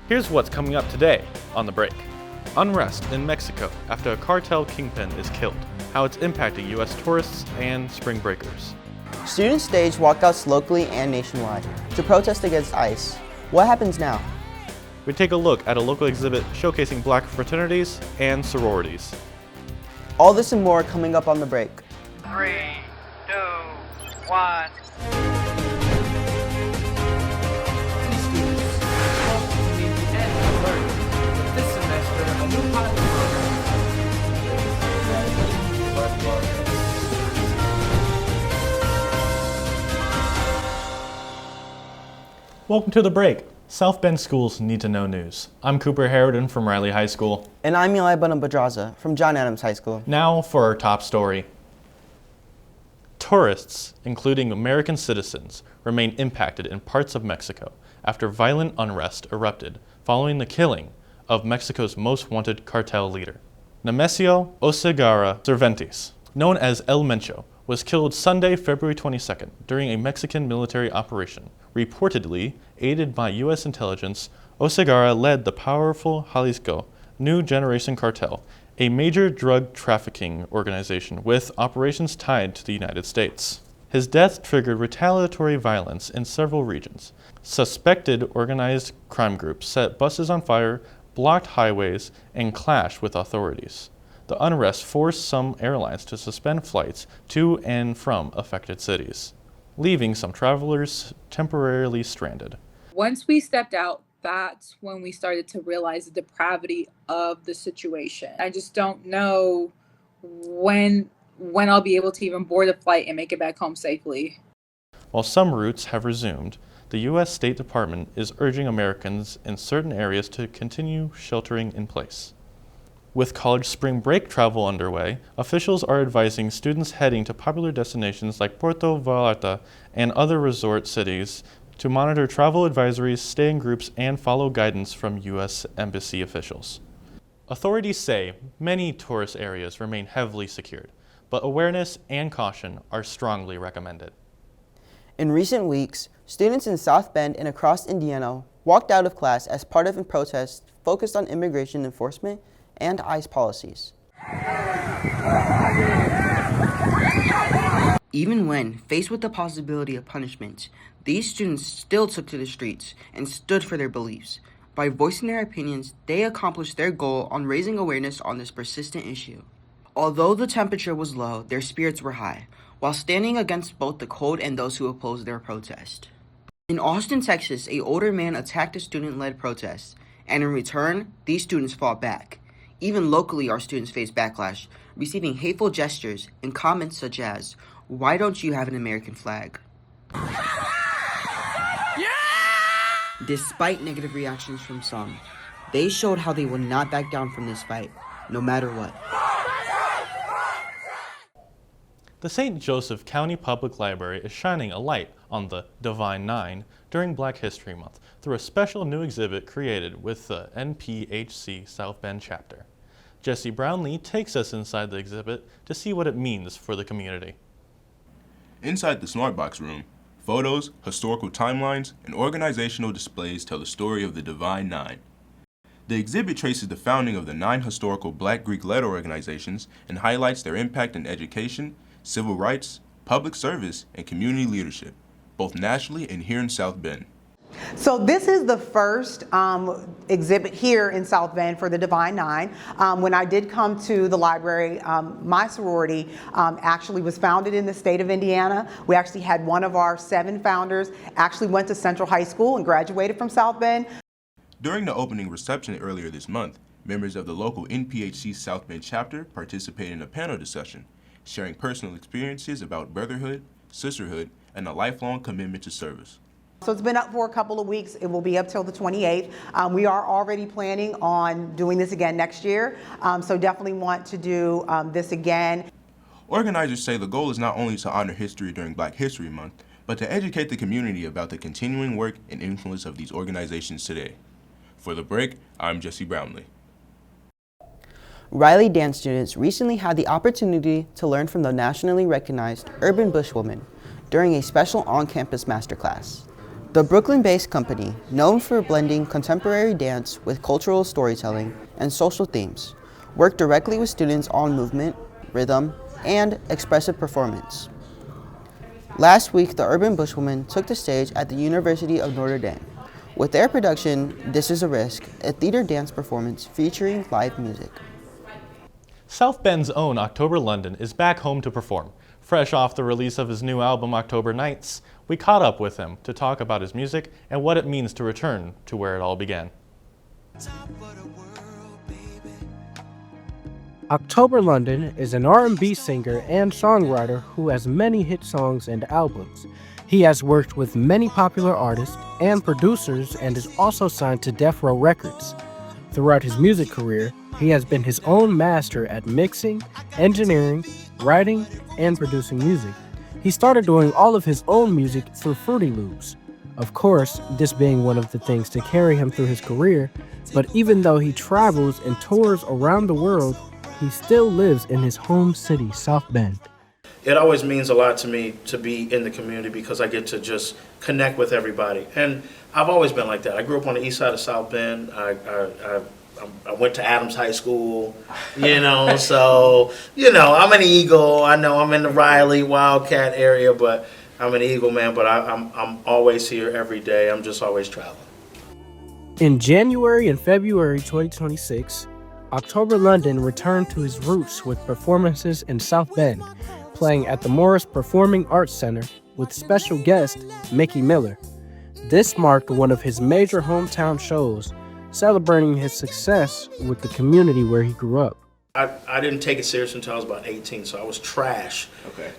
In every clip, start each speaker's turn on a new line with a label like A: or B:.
A: Here's what's coming up today on The Break. Unrest in Mexico after a cartel kingpin is killed. How it's impacting U.S. tourists and spring breakers.
B: Students staged walkouts locally and nationwide to protest against ICE. What happens now?
A: We take a look at a local exhibit showcasing black fraternities and sororities.
B: All this and more coming up on The Break.
C: 3, 2, 1. This semester, a new pilot program.
A: Welcome to The Break, South Bend Schools Need to Know News. I'm Cooper Harridan from Riley High School.
B: And I'm Yalitza Sanchez from John Adams High School.
A: Now for our top story. Tourists, including American citizens, remain impacted in parts of Mexico after violent unrest erupted following the killing of Mexico's most wanted cartel leader. Nemesio Oseguera Cervantes, known as El Mencho, was killed Sunday, February 22nd during a Mexican military operation. Reportedly aided by U.S. intelligence, Oseguera led the powerful Jalisco New Generation Cartel, a major drug trafficking organization with operations tied to the United States. His death triggered retaliatory violence in several regions. Suspected organized crime groups set buses on fire, blocked highways, and clashed with authorities. The unrest forced some airlines to suspend flights to and from affected cities, leaving some travelers temporarily stranded.
D: Once we stepped out, that's when we started to realize the depravity of the situation. I just don't know when I'll be able to even board a flight and make it back home safely.
A: While some routes have resumed, the U.S. State Department is urging Americans in certain areas to continue sheltering in place. With college spring break travel underway, officials are advising students heading to popular destinations like Puerto Vallarta and other resort cities to monitor travel advisories, stay in groups, and follow guidance from U.S. Embassy officials. Authorities say many tourist areas remain heavily secured, but awareness and caution are strongly recommended.
B: In recent weeks, students in South Bend and across Indiana walked out of class as part of a protest focused on immigration enforcement and ICE policies. Even when faced with the possibility of punishment, these students still took to the streets and stood for their beliefs. By voicing their opinions, they accomplished their goal on raising awareness on this persistent issue. Although the temperature was low, their spirits were high, while standing against both the cold and those who opposed their protest. In Austin, Texas, an older man attacked a student-led protest, and in return, these students fought back. Even locally, our students faced backlash, receiving hateful gestures and comments such as, "Why don't you have an American flag?" Yeah! Despite negative reactions from some, they showed how they would not back down from this fight, no matter what.
A: The St. Joseph County Public Library is shining a light on the Divine Nine during Black History Month through a special new exhibit created with the NPHC South Bend chapter. Jesse Brownlee takes us inside the exhibit to see what it means for the community.
E: Inside the Smartbox room, photos, historical timelines, and organizational displays tell the story of the Divine Nine. The exhibit traces the founding of the 9 historical Black Greek-led organizations and highlights their impact in education, civil rights, public service, and community leadership, both nationally and here in South Bend.
F: So this is the first exhibit here in South Bend for the Divine Nine. When I did come to the library, my sorority actually was founded in the state of Indiana. We actually had one of our 7 founders actually went to Central High School and graduated from South Bend.
E: During the opening reception earlier this month, members of the local NPHC South Bend chapter participated in a panel discussion, sharing personal experiences about brotherhood, sisterhood, and a lifelong commitment to service.
F: So it's been up for a couple of weeks. It will be up till the 28th. We are already planning on doing this again next year, so definitely want to do this again.
E: Organizers say the goal is not only to honor history during Black History Month, but to educate the community about the continuing work and influence of these organizations today. For The Break, I'm Jesse Brownlee.
B: Riley dance students recently had the opportunity to learn from the nationally recognized urban bushwoman during a special on-campus masterclass. The Brooklyn-based company, known for blending contemporary dance with cultural storytelling and social themes, worked directly with students on movement, rhythm, and expressive performance. Last week, the Urban Bushwomen took the stage at the University of Notre Dame with their production, This Is a Risk, a theater dance performance featuring live music.
A: South Bend's own October London is back home to perform. Fresh off the release of his new album, October Nights, we caught up with him to talk about his music and what it means to return to where it all began.
G: October London is an R&B singer and songwriter who has many hit songs and albums. He has worked with many popular artists and producers and is also signed to Death Row Records. Throughout his music career, he has been his own master at mixing, engineering, writing, and producing music. He started doing all of his own music through Fruity Loops. Of course, this being one of the things to carry him through his career, but even though he travels and tours around the world, he still lives in his home city, South Bend.
H: It always means a lot to me to be in the community because I get to just connect with everybody. And I've always been like that. I grew up on the east side of South Bend. I went to Adams High School, so, I'm an Eagle. I know I'm in the Riley, Wildcat area, but I'm an Eagle, man. But I'm always here every day. I'm just always traveling.
G: In January and February 2026, October London returned to his roots with performances in South Bend, playing at the Morris Performing Arts Center with special guest Mickey Miller. This marked one of his major hometown shows, celebrating his success with the community where he grew up.
H: I didn't take it serious until I was about 18, so I was trash,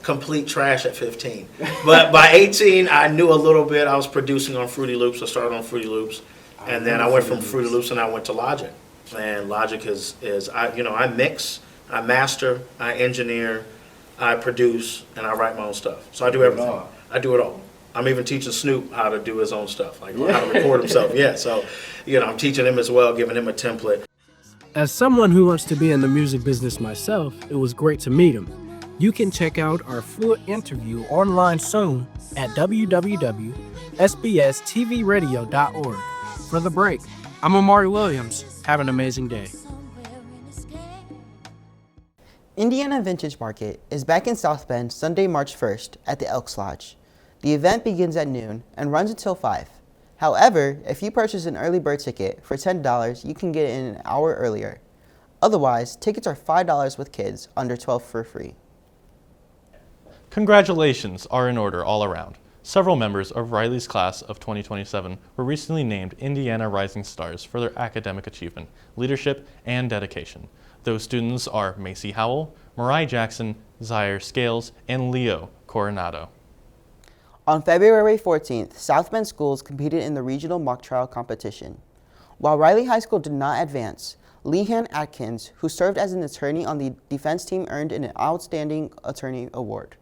H: complete trash at 15. But by 18, I knew a little bit. I was producing on Fruity Loops. I started on Fruity Loops, and then I went from Fruity Loops and I went to Logic. And Logic is I mix, I master, I engineer, I produce, and I write my own stuff. So I do everything. I do it all. I'm even teaching Snoop how to do his own stuff, like how to record himself. Yeah, so I'm teaching him as well, giving him a template.
G: As someone who wants to be in the music business myself, it was great to meet him. You can check out our full interview online soon at www.sbstvradio.org. For The Break, I'm Amari Williams. Have an amazing day.
B: Indiana Vintage Market is back in South Bend Sunday, March 1st at the Elks Lodge. The event begins at noon and runs until 5. However, if you purchase an early bird ticket for $10, you can get it in an hour earlier. Otherwise, tickets are $5 with kids under 12 for free.
A: Congratulations are in order all around. Several members of Riley's class of 2027 were recently named Indiana Rising Stars for their academic achievement, leadership, and dedication. Those students are Macy Howell, Mariah Jackson, Zaire Scales, and Leo Coronado.
B: On February 14th, South Bend schools competed in the regional mock trial competition. While Riley High School did not advance, Leanne Atkins, who served as an attorney on the defense team, earned an Outstanding Attorney Award.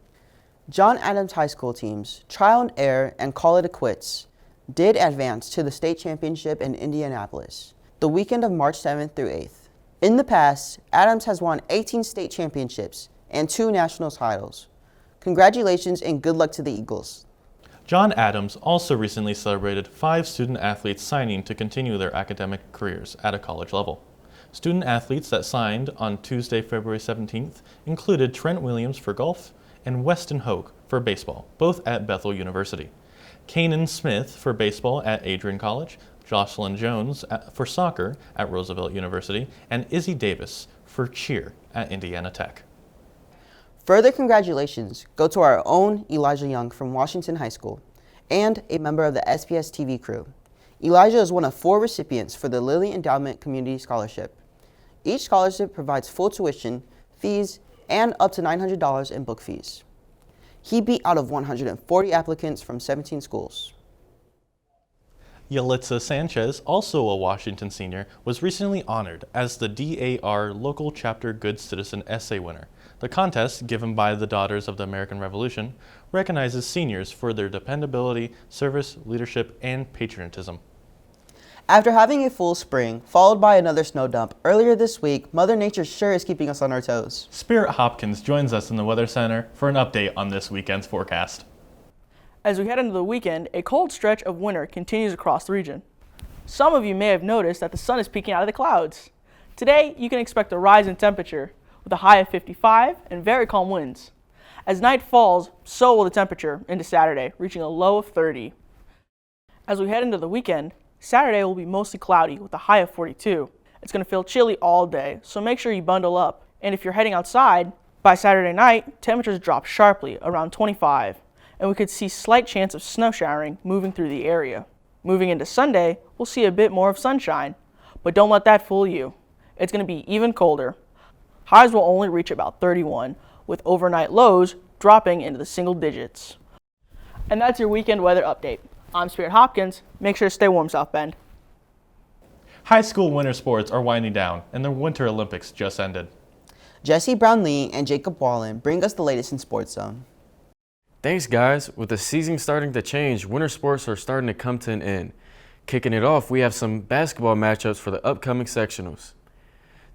B: John Adams High School teams, Trial and Error and Call It a Quits, did advance to the state championship in Indianapolis, the weekend of March 7th through 8th. In the past, Adams has won 18 state championships and 2 national titles. Congratulations and good luck to the Eagles.
A: John Adams also recently celebrated 5 student athletes signing to continue their academic careers at a college level. Student athletes that signed on Tuesday, February 17th included Trent Williams for golf and Weston Hoke for baseball, both at Bethel University. Kanan Smith for baseball at Adrian College, Jocelyn Jones for soccer at Roosevelt University, and Izzy Davis for cheer at Indiana Tech.
B: Further congratulations go to our own Elijah Young from Washington High School and a member of the SBS-TV crew. Elijah is one of 4 recipients for the Lilly Endowment Community Scholarship. Each scholarship provides full tuition, fees, and up to $900 in book fees. He beat out of 140 applicants from 17 schools.
A: Yalitza Sanchez, also a Washington senior, was recently honored as the DAR Local Chapter Good Citizen Essay winner. The contest, given by the Daughters of the American Revolution, recognizes seniors for their dependability, service, leadership, and patriotism.
B: After having a full spring, followed by another snow dump earlier this week, Mother Nature sure is keeping us on our toes.
A: Spirit Hopkins joins us in the Weather Center for an update on this weekend's forecast.
I: As we head into the weekend, a cold stretch of winter continues across the region. Some of you may have noticed that the sun is peeking out of the clouds. Today, you can expect a rise in temperature with a high of 55 and very calm winds. As night falls, so will the temperature into Saturday, reaching a low of 30. As we head into the weekend, Saturday will be mostly cloudy with a high of 42. It's going to feel chilly all day, so make sure you bundle up. And if you're heading outside, by Saturday night, temperatures drop sharply, around 25, and we could see slight chance of snow showering moving through the area. Moving into Sunday, we'll see a bit more of sunshine, but don't let that fool you. It's going to be even colder. Highs will only reach about 31, with overnight lows dropping into the single digits. And that's your weekend weather update. I'm Spirit Hopkins. Make sure to stay warm, South Bend.
A: High school winter sports are winding down, and the Winter Olympics just ended.
B: Jesse Brownlee and Jacob Wallen bring us the latest in Sports Zone.
J: Thanks, guys. With the season starting to change, winter sports are starting to come to an end. Kicking it off, we have some basketball matchups for the upcoming sectionals.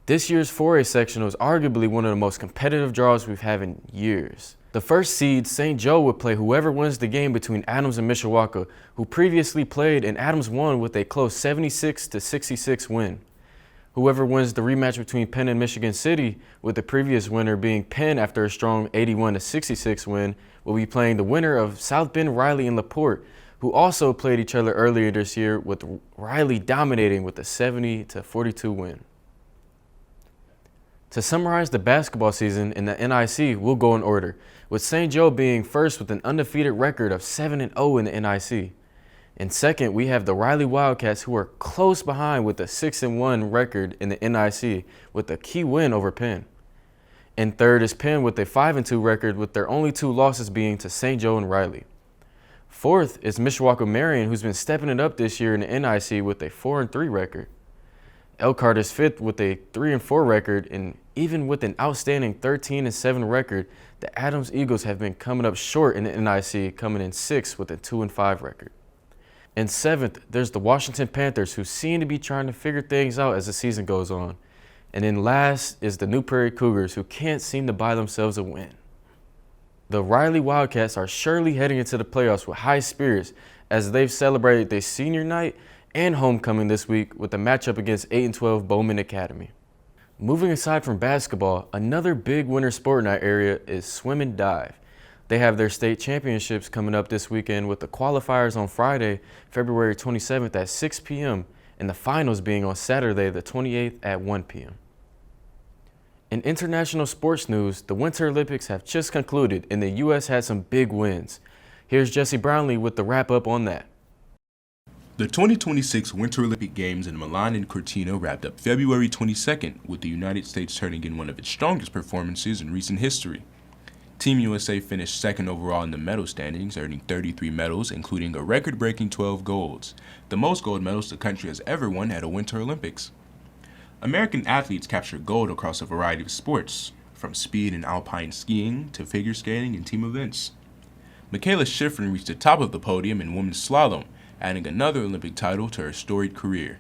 J: This year's 4A sectional is arguably one of the most competitive draws we've had in years. The first seed, St. Joe, would play whoever wins the game between Adams and Mishawaka, who previously played, and Adams won with a close 76-66 win. Whoever wins the rematch between Penn and Michigan City, with the previous winner being Penn after a strong 81-66 win, will be playing the winner of South Bend, Riley, and LaPorte, who also played each other earlier this year, with Riley dominating with a 70-42 win. To summarize the basketball season in the NIC, we'll go in order, with St. Joe being first with an undefeated record of 7-0 in the NIC. In second, we have the Riley Wildcats, who are close behind with a 6-1 record in the NIC with a key win over Penn. In third is Penn with a 5-2 record, with their only 2 losses being to St. Joe and Riley. Fourth is Mishawaka Marion, who's been stepping it up this year in the NIC with a 4-3 record. Elkhart is fifth with a 3-4 record, and even with an outstanding 13-7 record, the Adams Eagles have been coming up short in the NIC, coming in sixth with a 2-5 record. In seventh, there's the Washington Panthers, who seem to be trying to figure things out as the season goes on. And then last is the New Prairie Cougars, who can't seem to buy themselves a win. The Riley Wildcats are surely heading into the playoffs with high spirits, as they've celebrated their senior night and homecoming this week with a matchup against 8-12 Bowman Academy. Moving aside from basketball, another big winter sport in our area is swim and dive. They have their state championships coming up this weekend, with the qualifiers on Friday, February 27th at 6 p.m. and the finals being on Saturday the 28th at 1 p.m. In international sports news, the Winter Olympics have just concluded and the U.S. had some big wins. Here's Jesse Brownlee with the wrap-up on that.
E: The 2026 Winter Olympic Games in Milan and Cortina wrapped up February 22nd, with the United States turning in one of its strongest performances in recent history. Team USA finished second overall in the medal standings, earning 33 medals, including a record-breaking 12 golds, the most gold medals the country has ever won at a Winter Olympics. American athletes captured gold across a variety of sports, from speed and alpine skiing to figure skating and team events. Michaela Schifrin reached the top of the podium in women's slalom, adding another Olympic title to her storied career.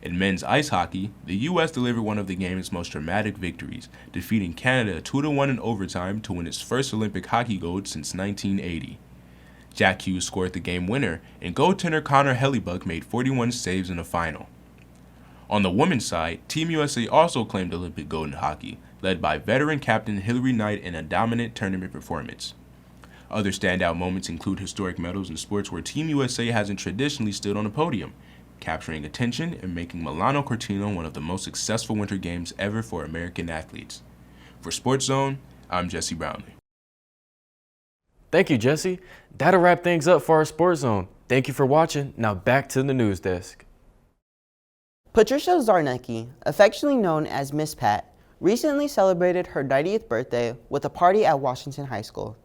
E: In men's ice hockey, the U.S. delivered one of the game's most dramatic victories, defeating Canada 2-1 in overtime to win its first Olympic hockey gold since 1980. Jack Hughes scored the game winner, and goaltender Connor Hellebuck made 41 saves in the final. On the women's side, Team USA also claimed Olympic gold in hockey, led by veteran captain Hillary Knight in a dominant tournament performance. Other standout moments include historic medals in sports where Team USA hasn't traditionally stood on a podium, capturing attention and making Milano Cortina one of the most successful winter games ever for American athletes. For Sports Zone, I'm Jesse Brownlee.
J: Thank you, Jesse. That'll wrap things up for our Sports Zone. Thank you for watching. Now back to the news desk.
B: Patricia Zarnecki, affectionately known as Miss Pat, recently celebrated her 90th birthday with a party at Washington High School.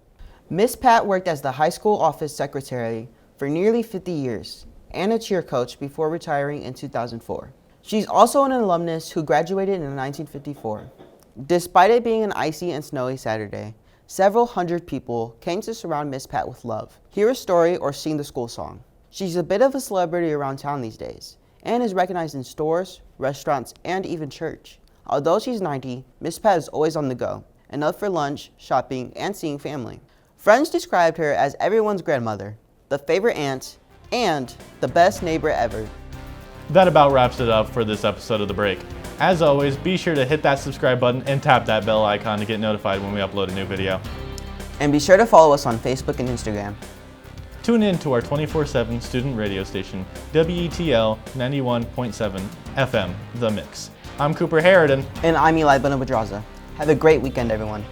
B: Miss Pat worked as the high school office secretary for nearly 50 years and a cheer coach before retiring in 2004. She's also an alumnus who graduated in 1954. Despite it being an icy and snowy Saturday, several hundred people came to surround Miss Pat with love, hear a story, or sing the school song. She's a bit of a celebrity around town these days and is recognized in stores, restaurants, and even church. Although she's 90, Miss Pat is always on the go, enough for lunch, shopping, and seeing family.
K: Friends described her as everyone's grandmother, the favorite aunt, and the best neighbor ever.
A: That about wraps it up for this episode of The Break. As always, be sure to hit that subscribe button and tap that bell icon to get notified when we upload a new video.
K: And be sure to follow us on Facebook and Instagram.
A: Tune in to our 24/7 student radio station, WETL 91.7 FM, The Mix. I'm Cooper Harridan.
K: And I'm Eli Benabadraza. Have a great weekend, everyone.